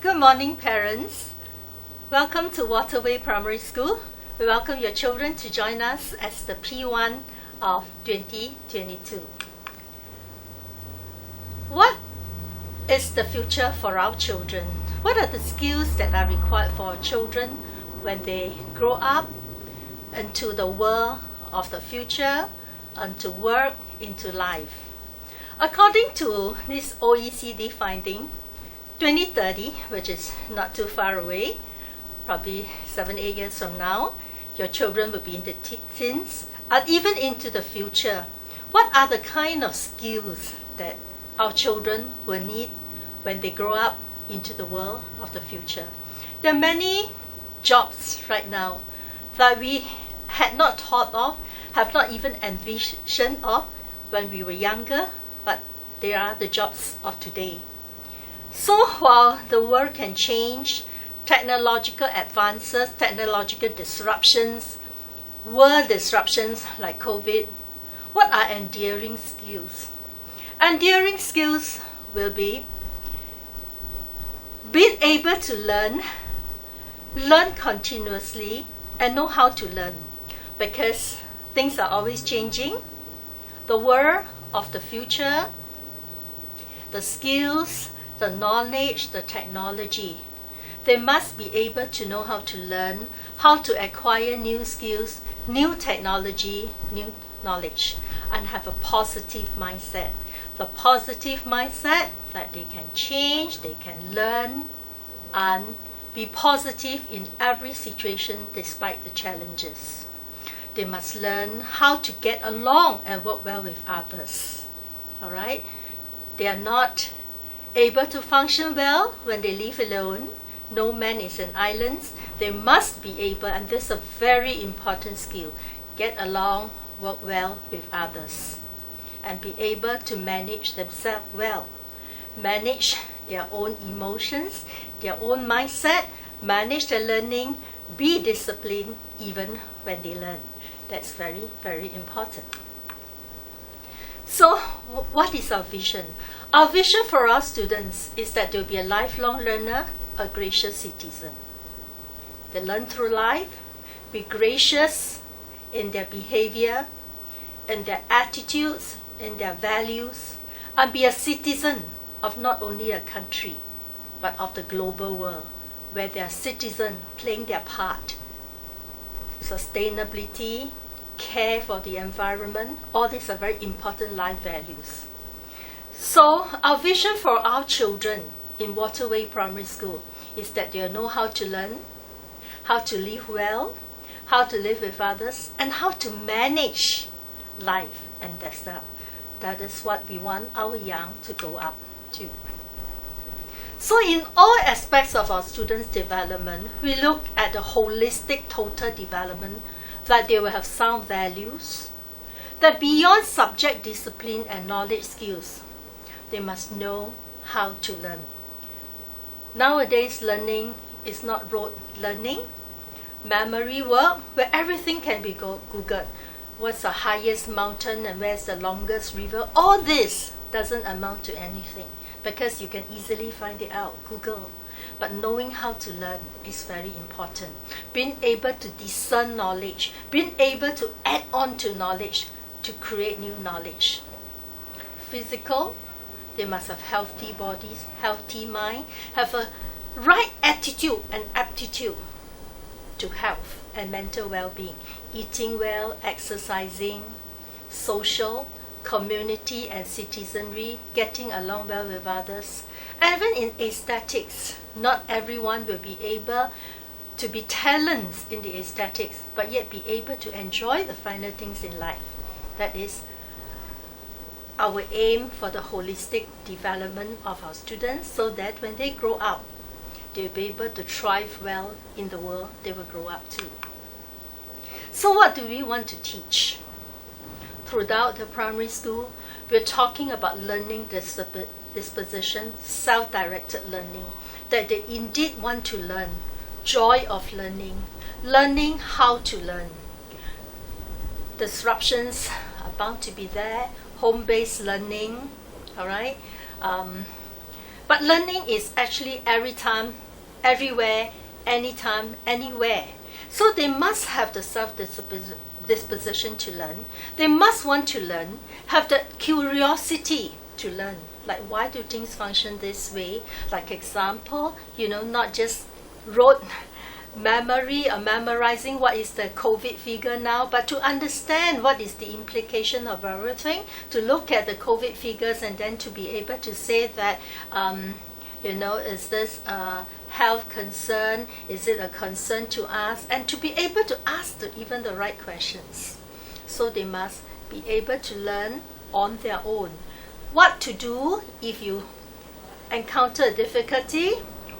Good morning, parents. Welcome to Waterway Primary School. We welcome your children to join us as the P1 of 2022. What is the future for our children? What are the skills that are required for our children when they grow up into the world of the future, into work, into life? According to this OECD finding, 2030, which is not too far away, probably 7-8 years from now, your children will be in the teens and even into the future. What are the kind of skills that our children will need when they grow up into the world of the future? There are many jobs right now that we had not thought of, have not even envisioned of when we were younger, but they are the jobs of today. So while the world can change, technological advances, technological disruptions, world disruptions like COVID, what are enduring skills? Enduring skills will be being able to learn continuously, and know how to learn, because things are always changing. The world of the future, the skills, the knowledge, the technology, they must be able to know how to learn, how to acquire new skills, new technology, new knowledge, and have a positive mindset. The positive mindset that they can change, they can learn, and be positive in every situation despite the challenges. They must learn how to get along and work well with others. All right? They are not able to function well when they live alone. No man is an island. They must be able, and this is a very important skill, get along, work well with others, and be able to manage themselves well, manage their own emotions, their own mindset, manage their learning, be disciplined even when they learn. That's very, very important. So what is our vision? Our vision for our students is that they'll be a lifelong learner, a gracious citizen. They learn through life, be gracious in their behavior, in their attitudes, in their values, and be a citizen of not only a country, but of the global world, where they are citizens playing their part. Sustainability, care for the environment, all these are very important life values. So our vision for our children in Waterway Primary School is that they'll know how to learn, how to live well, how to live with others, and how to manage life and themselves. That is what we want our young to grow up to. So in all aspects of our students' development, we look at the holistic total development, that they will have sound values, that beyond subject discipline and knowledge skills, they must know how to learn. Nowadays, learning is not rote learning, memory work, where everything can be Googled. What's the highest mountain and where's the longest river? All this doesn't amount to anything because you can easily find it out, Google. But knowing how to learn is very important. Being able to discern knowledge, being able to add on to knowledge to create new knowledge. Physical, they must have healthy bodies, healthy mind, have a right attitude and aptitude to health and mental well-being, eating well, exercising, social, community and citizenry, getting along well with others. And even in aesthetics, not everyone will be able to be talents in the aesthetics, but yet be able to enjoy the finer things in life. That is our aim for the holistic development of our students, so that when they grow up, they'll be able to thrive well in the world they will grow up to. So what do we want to teach? Throughout the primary school, we're talking about learning disposition, self-directed learning, that they indeed want to learn, joy of learning, learning how to learn. Disruptions are bound to be there, home-based learning, all right? But learning is actually every time, everywhere, anytime, anywhere. So they must have the self-disposition to learn. They must want to learn, have the curiosity to learn. Like, why do things function this way? Like example, not just rote memory or memorizing what is the COVID figure now, but to understand what is the implication of everything, to look at the COVID figures and then to be able to say that, is this a health concern? Is it a concern to us? And to be able to ask even the right questions. So they must be able to learn on their own. What to do if you encounter a difficulty,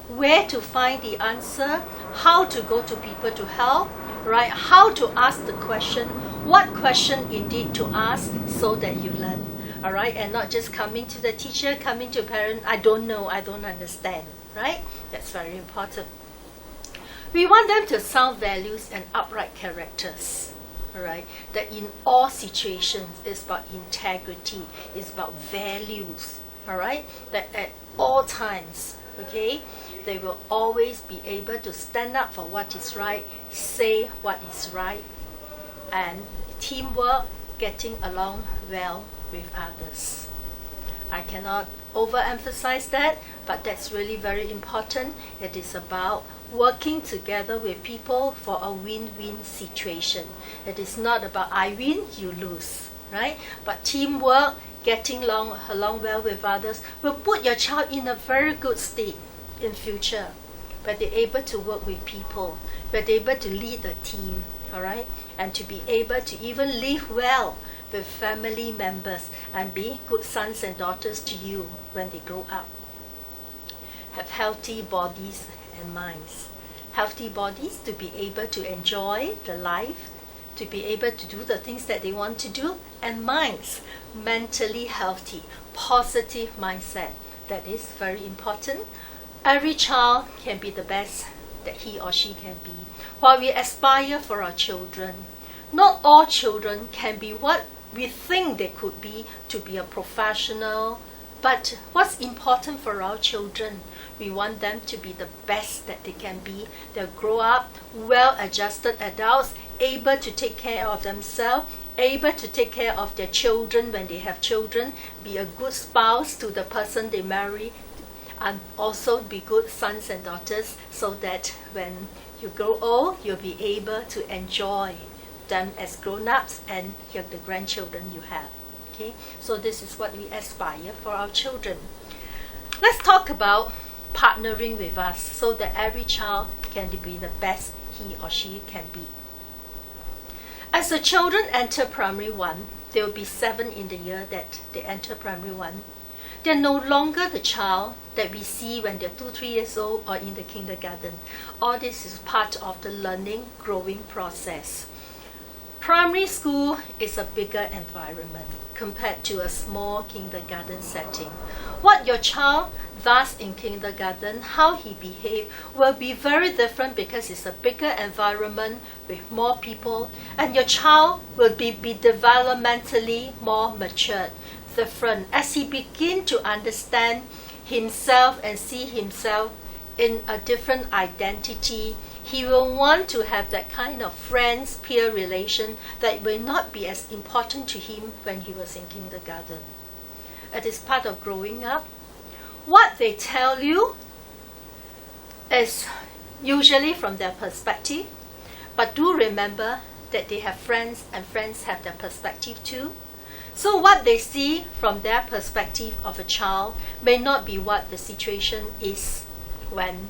where to find the answer, how to go to people to help, right? How to ask the question, what question indeed to ask so that you learn, all right? And not just coming to the teacher, coming to parent, I don't know, I don't understand, right? That's very important. We want them to sound values and upright characters. All right, that in all situations it's about integrity, it's about values. All right, that at all times, okay, they will always be able to stand up for what is right, say what is right, and teamwork, getting along well with others. I cannot overemphasize that, but that's really very important. It is about working together with people for a win-win situation. It is not about I win, you lose, right? But teamwork, getting along well with others will put your child in a very good state in future, where they're able to work with people, where they're able to lead a team, all right? And to be able to even live well with family members and be good sons and daughters to you when they grow up. Have healthy bodies and minds. Healthy bodies to be able to enjoy the life, to be able to do the things that they want to do, and minds, mentally healthy, positive mindset. That is very important. Every child can be the best that he or she can be. While we aspire for our children, not all children can be what we think they could be, to be a professional. But what's important for our children, we want them to be the best that they can be. They'll grow up well-adjusted adults, able to take care of themselves, able to take care of their children when they have children, be a good spouse to the person they marry, and also be good sons and daughters, so that when you grow old, you'll be able to enjoy them as grown-ups and the grandchildren you have. Okay, so this is what we aspire for our children. Let's talk about partnering with us so that every child can be the best he or she can be. As the children enter primary 1, there will be 7 in the year that they enter primary 1. They're no longer the child that we see when they're 2-3 years old or in the kindergarten. All this is part of the learning, growing process. Primary school is a bigger environment compared to a small kindergarten setting. What your child does in kindergarten, how he behaves, will be very different because it's a bigger environment with more people, and your child will be developmentally more matured, different. As he begins to understand himself and see himself in a different identity, he will want to have that kind of friends, peer relation that will not be as important to him when he was in kindergarten. It is part of growing up. What they tell you is usually from their perspective, but do remember that they have friends and friends have their perspective too. So what they see from their perspective of a child may not be what the situation is when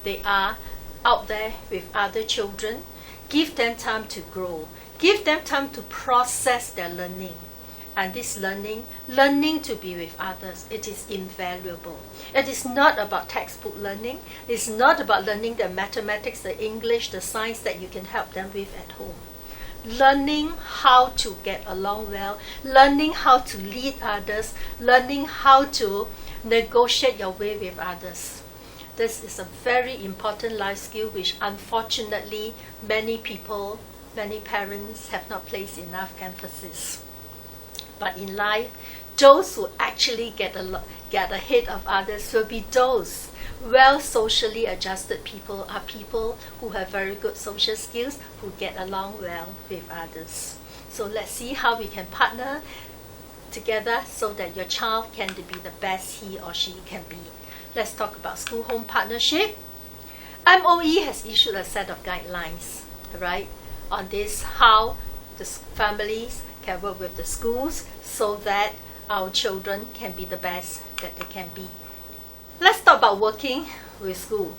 they are out there with other children. Give them time to grow. Give them time to process their learning. And this learning to be with others, it is invaluable. It is not about textbook learning. It's not about learning the mathematics, the English, the science that you can help them with at home. Learning how to get along well, learning how to lead others, learning how to negotiate your way with others. This is a very important life skill which unfortunately many people, many parents have not placed enough emphasis. But in life, those who actually get ahead of others will be those well socially adjusted people, are people who have very good social skills, who get along well with others. So let's see how we can partner together so that your child can be the best he or she can be. Let's talk about school-home partnership. MOE has issued a set of guidelines, right, on this, how the families can work with the schools so that our children can be the best that they can be. Let's talk about working with school.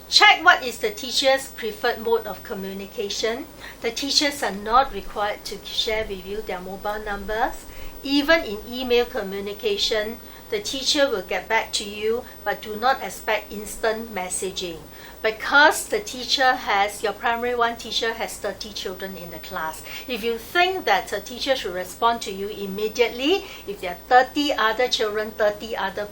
Check what is the teacher's preferred mode of communication. The teachers are not required to share with you their mobile numbers. Even in email communication, the teacher will get back to you, but do not expect instant messaging. Because your primary one teacher has 30 children in the class. If you think that a teacher should respond to you immediately, if there are 30 other children, 30 other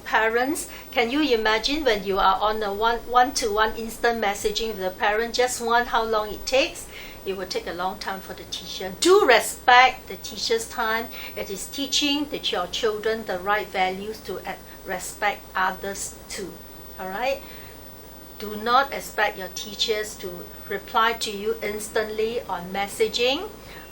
parents, can you imagine when you are on a one-to-one instant messaging with the parent, just one, how long it takes? It will take a long time for the teacher. Do respect the teacher's time. It is teaching your children the right values to respect others too. Alright? Do not expect your teachers to reply to you instantly on messaging.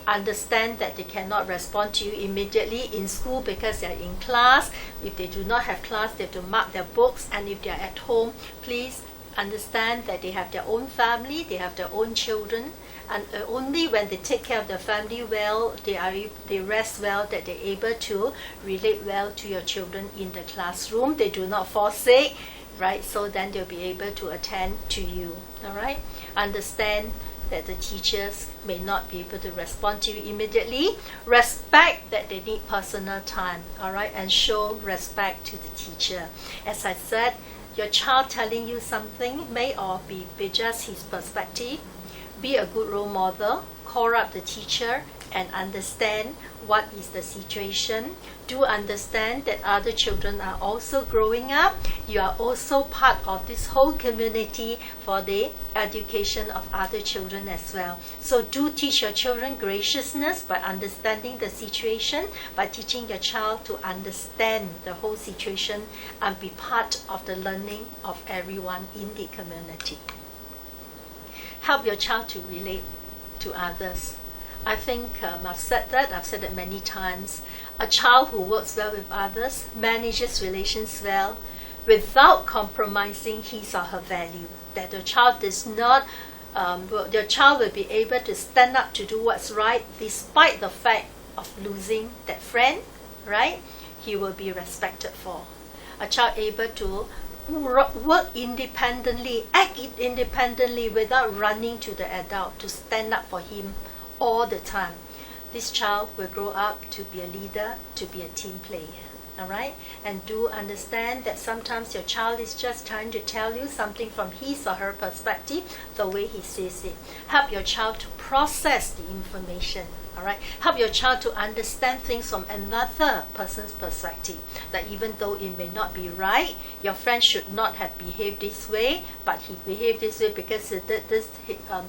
Understand that they cannot respond to you immediately in school because they are in class. If they do not have class, they have to mark their books. And if they are at home, please understand that they have their own family, they have their own children. And only when they take care of their family well, they rest well, that they're able to relate well to your children in the classroom. They do not fall sick, right? So then they'll be able to attend to you. All right? Understand that the teachers may not be able to respond to you immediately. Respect that they need personal time, all right, and show respect to the teacher. As I said, your child telling you something may or be just his perspective. Be a good role model. Call up the teacher and understand what is the situation. Do understand that other children are also growing up. You are also part of this whole community for the education of other children as well. So do teach your children graciousness by understanding the situation, by teaching your child to understand the whole situation and be part of the learning of everyone in the community. Help your child to relate to others. I think I've said it many times. A child who works well with others, manages relations well, without compromising his or her value. That the child does not, your child will be able to stand up to do what's right, despite the fact of losing that friend, right? He will be respected for. A child able to work independently, act independently without running to the adult to stand up for him all the time. This child will grow up to be a leader, to be a team player. Alright? And do understand that sometimes your child is just trying to tell you something from his or her perspective, the way he sees it. Help your child to process the information. Alright? Help your child to understand things from another person's perspective. That even though it may not be right, your friend should not have behaved this way, but he behaved this way because he did this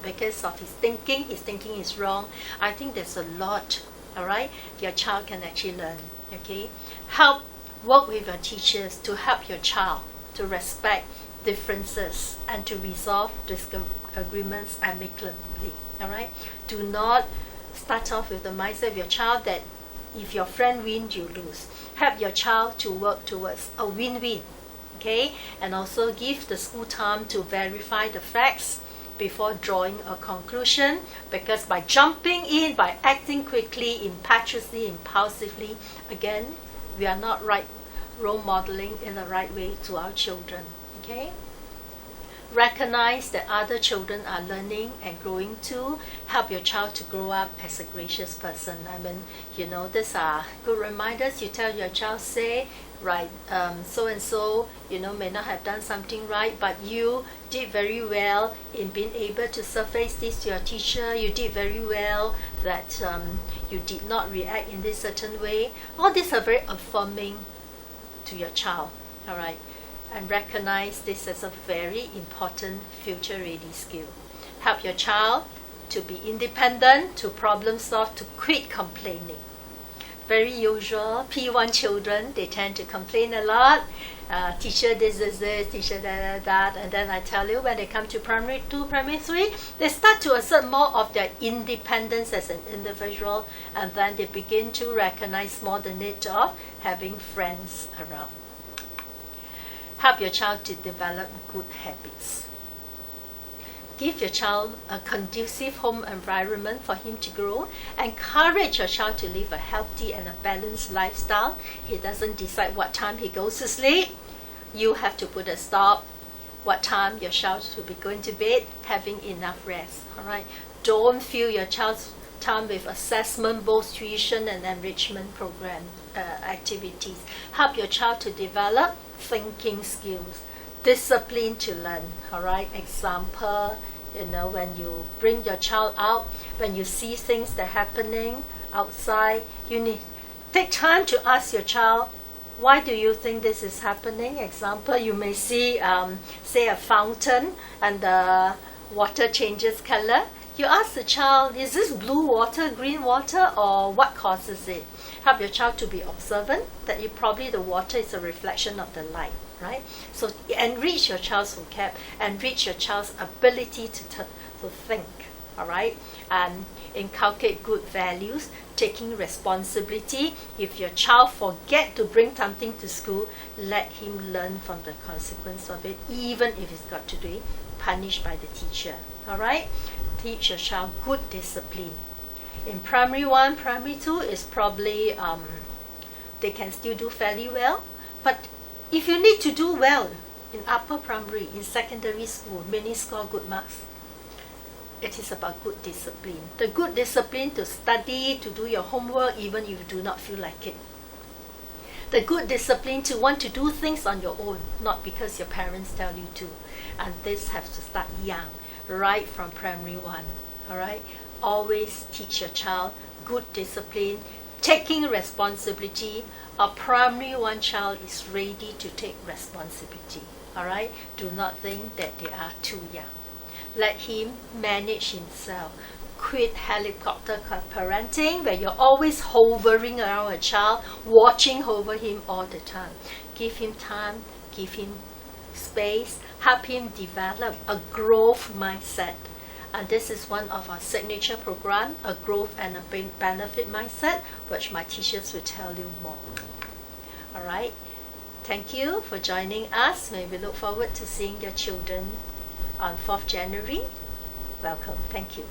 because of his thinking. His thinking is wrong. I think there's a lot, alright, your child can actually learn. Okay? Help work with your teachers to help your child to respect differences and to resolve disagreements amicably. Alright? Do not start off with the mindset of your child that if your friend wins, you lose. Help your child to work towards a win-win. Okay? And also give the school time to verify the facts before drawing a conclusion, because by jumping in, by acting quickly, impetuously, impulsively, again, we are not role modeling in the right way to our children. Okay? Recognize that other children are learning and growing too. Help your child to grow up as a gracious person. I mean, these are good reminders. You tell your child, say, right, so and so, may not have done something right, but you did very well in being able to surface this to your teacher. You did very well that you did not react in this certain way. All these are very affirming to your child. All right. And recognize this as a very important future-ready skill. Help your child to be independent, to problem solve, to quit complaining. very usual. P1 children, they tend to complain a lot. Teacher this, teacher that. And then I tell you, when they come to primary 2, primary 3, they start to assert more of their independence as an individual, and then they begin to recognize more the need of having friends around. Help your child to develop good habits. Give your child a conducive home environment for him to grow. Encourage your child to live a healthy and a balanced lifestyle. He doesn't decide what time he goes to sleep. You have to put a stop. What time your child should be going to bed, having enough rest. All right. Don't fill your child's time with assessment, both tuition and enrichment program activities. Help your child to develop thinking skills. Discipline to learn. All right. Example, when you bring your child out, when you see things that are happening outside, you need take time to ask your child, why do you think this is happening? Example, you may see say a fountain and the water changes color. You ask the child, is this blue water, green water, or what causes it? Help your child to be observant that probably the water is a reflection of the light. Right? So enrich your child's vocab, enrich your child's ability to think, all right? And inculcate good values, taking responsibility. If your child forget to bring something to school, let him learn from the consequence of it, even if he's got to be punished by the teacher, all right? Teach your child good discipline. In primary 1, primary 2 is probably, they can still do fairly well, but if you need to do well in upper primary, in secondary school, many score good marks. It is about good discipline. The good discipline to study, to do your homework, even if you do not feel like it. The good discipline to want to do things on your own, not because your parents tell you to. And this has to start young, right from primary 1. All right? Always teach your child good discipline, taking responsibility. A primary 1 child is ready to take responsibility. All right? Do not think that they are too young. Let him manage himself. Quit helicopter parenting, where you're always hovering around a child, watching over him all the time. Give him time, give him space, help him develop a growth mindset. And this is one of our signature program, a growth and a benefit mindset, which my teachers will tell you more. All right. Thank you for joining us. May we look forward to seeing your children on 4th January. Welcome. Thank you.